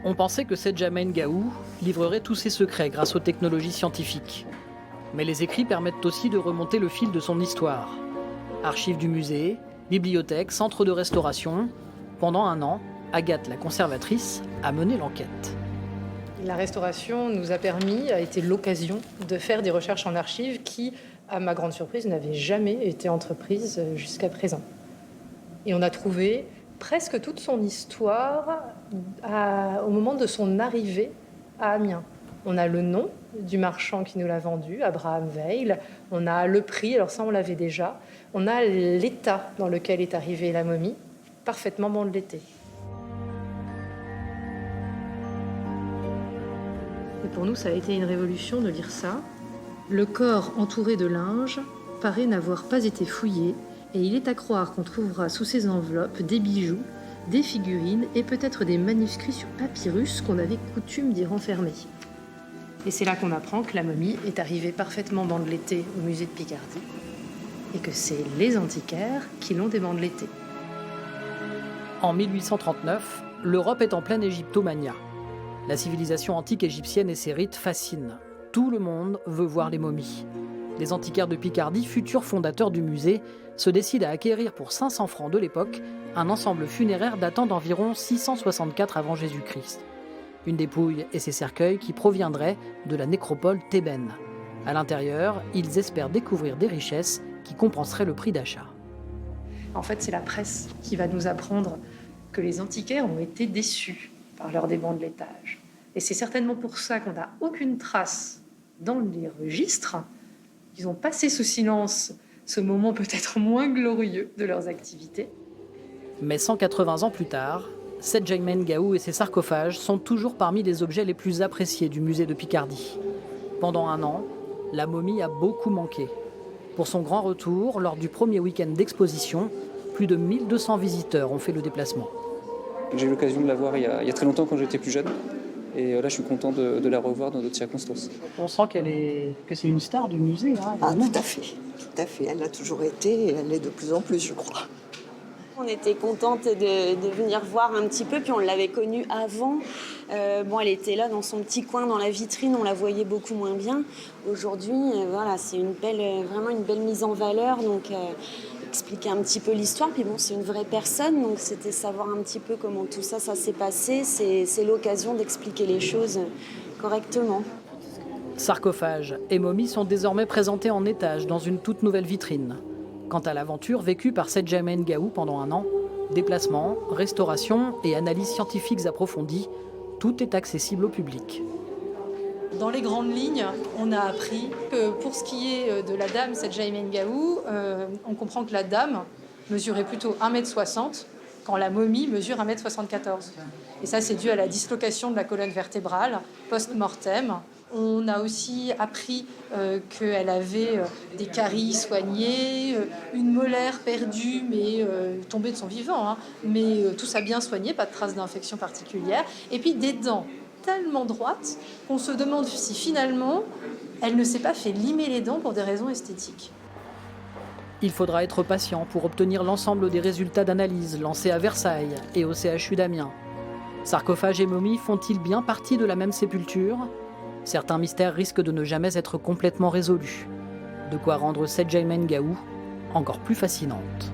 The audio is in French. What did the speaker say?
On pensait que Sedjamen Gaou livrerait tous ses secrets grâce aux technologies scientifiques. Mais les écrits permettent aussi de remonter le fil de son histoire. Archives du musée, bibliothèque, centre de restauration. Pendant un an, Agathe, la conservatrice, a mené l'enquête. La restauration nous a permis, a été l'occasion de faire des recherches en archives qui, à ma grande surprise, n'avaient jamais été entreprises jusqu'à présent. Et on a trouvé presque toute son histoire au moment de son arrivée à Amiens. On a le nom du marchand qui nous l'a vendu, Abraham Weil. On a le prix, alors ça on l'avait déjà. On a l'état dans lequel est arrivée la momie, parfaitement bandelettée. Et pour nous, ça a été une révolution de lire ça. Le corps entouré de linge paraît n'avoir pas été fouillé, et il est à croire qu'on trouvera sous ces enveloppes des bijoux, des figurines et peut-être des manuscrits sur papyrus qu'on avait coutume d'y renfermer. Et c'est là qu'on apprend que la momie est arrivée parfaitement bandelettée au musée de Picardie et que c'est les antiquaires qui l'ont débandelettée. En 1839, l'Europe est en pleine égyptomania. La civilisation antique égyptienne et ses rites fascinent. Tout le monde veut voir les momies. Les antiquaires de Picardie, futurs fondateurs du musée, se décident à acquérir pour 500 francs de l'époque un ensemble funéraire datant d'environ 664 avant Jésus-Christ. Une dépouille et ses cercueils qui proviendraient de la nécropole thébaine. À l'intérieur, ils espèrent découvrir des richesses qui compenseraient le prix d'achat. En fait, c'est la presse qui va nous apprendre que les antiquaires ont été déçus par leur débandelettage. Et c'est certainement pour ça qu'on n'a aucune trace dans les registres. Ils ont passé sous silence ce moment peut-être moins glorieux de leurs activités. Mais 180 ans plus tard, Sedjamen Gaou et ses sarcophages sont toujours parmi les objets les plus appréciés du musée de Picardie. Pendant un an, la momie a beaucoup manqué. Pour son grand retour, lors du premier week-end d'exposition, plus de 1200 visiteurs ont fait le déplacement. J'ai eu l'occasion de la voir il y a très longtemps quand j'étais plus jeune. Et là, je suis content de la revoir dans d'autres circonstances. On sent que c'est une star du musée. Hein, ah, tout à fait, tout à fait. Elle l'a toujours été et elle l'est de plus en plus, je crois. On était contente de venir voir un petit peu, puis on l'avait connue avant. Elle était là dans son petit coin, dans la vitrine, on la voyait beaucoup moins bien. Aujourd'hui, voilà, c'est vraiment une belle mise en valeur. Donc, expliquer un petit peu l'histoire. Puis c'est une vraie personne, donc c'était savoir un petit peu comment tout ça s'est passé. C'est l'occasion d'expliquer les choses correctement. Sarcophages et momies sont désormais présentés en étage dans une toute nouvelle vitrine. Quant à l'aventure vécue par Sedjamen Gaou pendant un an, déplacements, restauration et analyses scientifiques approfondies, tout est accessible au public. Dans les grandes lignes, on a appris que pour ce qui est de la dame Sedjamen Gaou, on comprend que la dame mesurait plutôt 1,60 m quand la momie mesure 1,74 m. Et ça, c'est dû à la dislocation de la colonne vertébrale post-mortem. On a aussi appris qu'elle avait des caries soignées, une molaire perdue, mais tombée de son vivant. Hein. Mais tout ça bien soigné, pas de traces d'infection particulière. Et puis des dents tellement droites qu'on se demande si finalement elle ne s'est pas fait limer les dents pour des raisons esthétiques. Il faudra être patient pour obtenir l'ensemble des résultats d'analyse lancés à Versailles et au CHU d'Amiens. Sarcophages et momies font-ils bien partie de la même sépulture ? Certains mystères risquent de ne jamais être complètement résolus. De quoi rendre Sedjamen Gaou encore plus fascinante.